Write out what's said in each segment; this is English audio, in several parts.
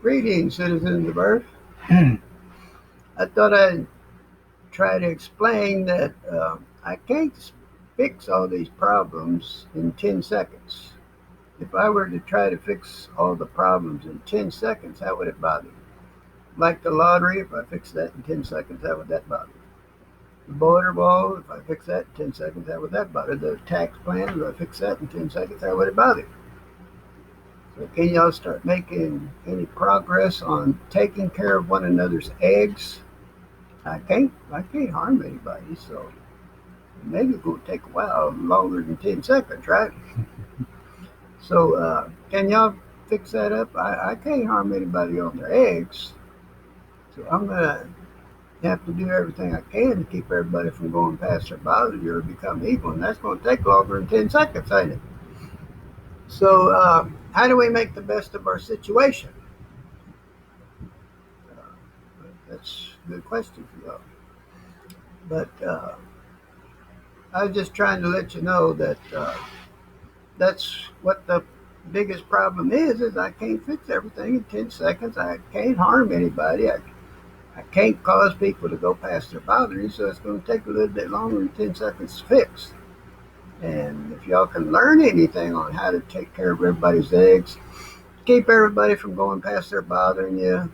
Greetings, citizens of Earth. I thought I'd try to explain that I can't fix all these problems in 10 seconds. If I were to try to fix all the problems in 10 seconds, how would it bother you? Like the lottery, if I fix that in 10 seconds, how would that bother you? The border wall, if I fix that in 10 seconds, how would that bother you? The tax plan, if I fix that in 10 seconds, how would it bother you? So can y'all start making any progress on taking care of one another's eggs? I can't harm anybody, so maybe it will take a while, longer than 10 seconds, right? So can y'all fix that up? I can't harm anybody on their eggs, so I'm gonna have to do everything I can to keep everybody from going past their boundary or become evil, and that's going to take longer than 10 seconds, ain't it? So how do we make the best of our situation? That's a good question for y'all. But I was just trying to let you know that that's what the biggest problem is I can't fix everything in 10 seconds. I can't harm anybody. I can't cause people to go past their boundaries, so it's going to take a little bit longer than 10 seconds to fix. And if y'all can learn anything on how to take care of everybody's eggs, keep everybody from going past their bothering you,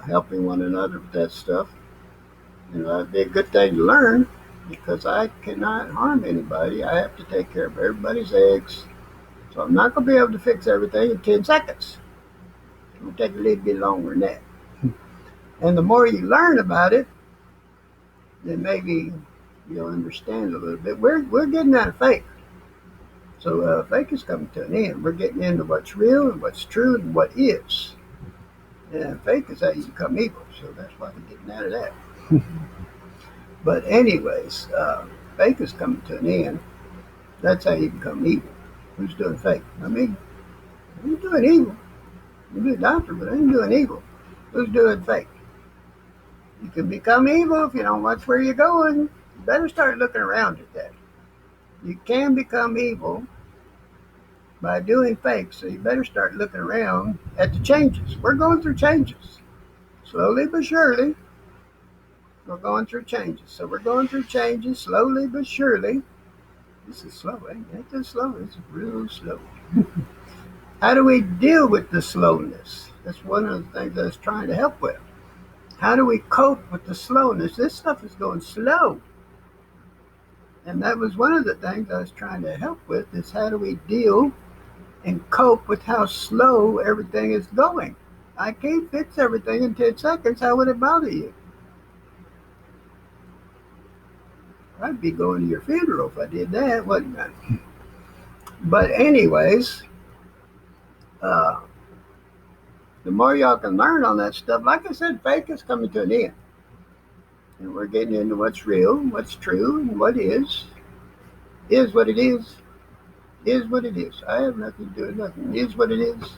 helping one another with that stuff, that'd be a good thing to learn because I cannot harm anybody. I have to take care of everybody's eggs. So I'm not going to be able to fix everything in 10 seconds. It's going to take a little bit longer than that. And the more you learn about it, then maybe you'll understand a little bit. We're getting out of fake. So fake is coming to an end. We're getting into what's real and what's true and what is. And fake is how you become evil. So that's why we're getting out of that. But anyways, fake is coming to an end. That's how you become evil. Who's doing fake? I mean, who's doing evil? You be a doctor, but I ain't doing evil. Who's doing fake? You can become evil if you don't watch where you're going. You better start looking around at that. You can become evil by doing fake, so you better start looking around at the changes. We're going through changes. Slowly but surely, we're going through changes. So we're going through changes slowly but surely. This is slow, ain't this slow? It's real slow. How do we deal with the slowness? That's one of the things I was trying to help with. How do we cope with the slowness? This stuff is going slow. And that was one of the things I was trying to help with is how do we deal and cope with how slow everything is going? I can't fix everything in 10 seconds. How would it bother you? I'd be going to your funeral if I did that, wouldn't I? But anyways, uh, the more y'all can learn on that stuff, like I said, fake is coming to an end. And we're getting into what's real, what's true, and what is what it is what it is. I have nothing to do with nothing. Is what it is.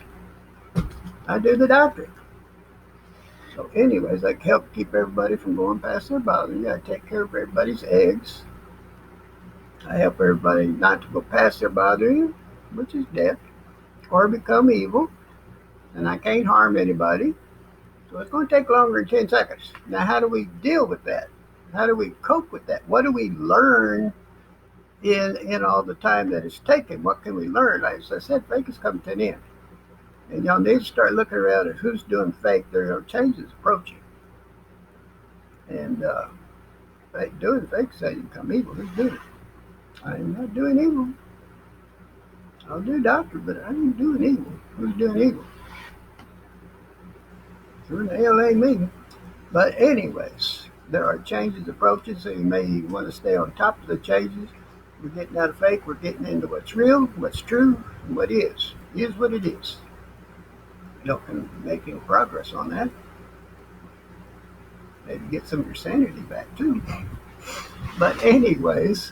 I do the doctor. So, anyways, I help keep everybody from going past their boundary. I take care of everybody's eggs. I help everybody not to go past their boundary, which is death, or become evil. And I can't harm anybody. So it's going to take longer than 10 seconds. Now, how do we deal with that? How do we cope with that? What do we learn in all the time that it's taken? What can we learn? As I said, fake is coming to an end. And y'all need to start looking around at who's doing fake. There are changes approaching. And doing fake is how you become evil. Who's doing it? I'm not doing evil. I'll do doctor, but I ain't doing evil. Who's doing evil? Sure the hell ain't me. But anyways, there are changes approaching, so you may want to stay on top of the changes. We're getting out of fake. We're getting into what's real, what's true, and what is. Is what it is. You can make any progress on that. Maybe get some of your sanity back too. But anyways,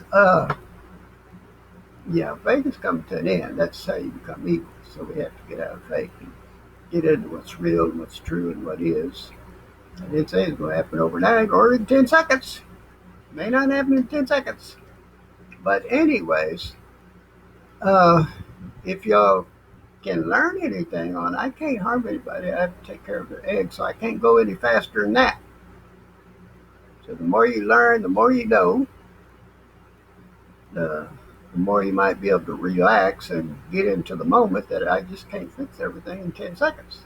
yeah, fake is coming to an end. That's how you become evil. So we have to get out of fake and get into what's real and what's true and what is. I didn't say it's going to happen overnight or in 10 seconds. It may not happen in 10 seconds. But anyways, uh, if y'all can learn anything on. I can't harm anybody. I have to take care of their eggs, so I can't go any faster than that. So the more you learn, the more you know, the more you might be able to relax and get into the moment that I just can't fix everything in 10 seconds.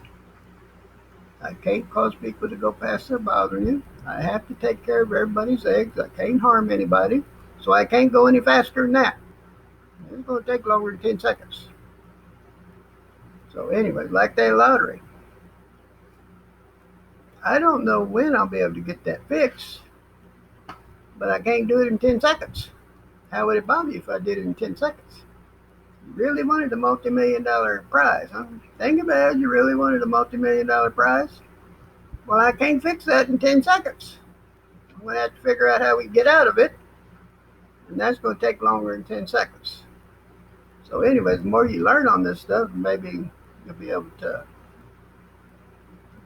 I can't cause people to go past their bothering you. I have to take care of everybody's eggs. I can't harm anybody. So I can't go any faster than that. It's going to take longer than 10 seconds. So anyway, like that lottery, I don't know when I'll be able to get that fixed, but I can't do it in 10 seconds. How would it bother you if I did it in 10 seconds? You really wanted a multi-million-dollar prize, huh? Think about it. You really wanted a multi-million-dollar prize? Well, I can't fix that in 10 seconds. I'm going to have to figure out how we get out of it, and that's going to take longer than 10 seconds. So anyways, the more you learn on this stuff, maybe you'll be able to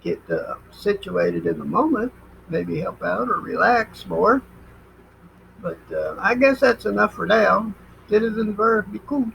get situated in the moment, maybe help out or relax more. But I guess that's enough for now. Citizen Verb, be cool.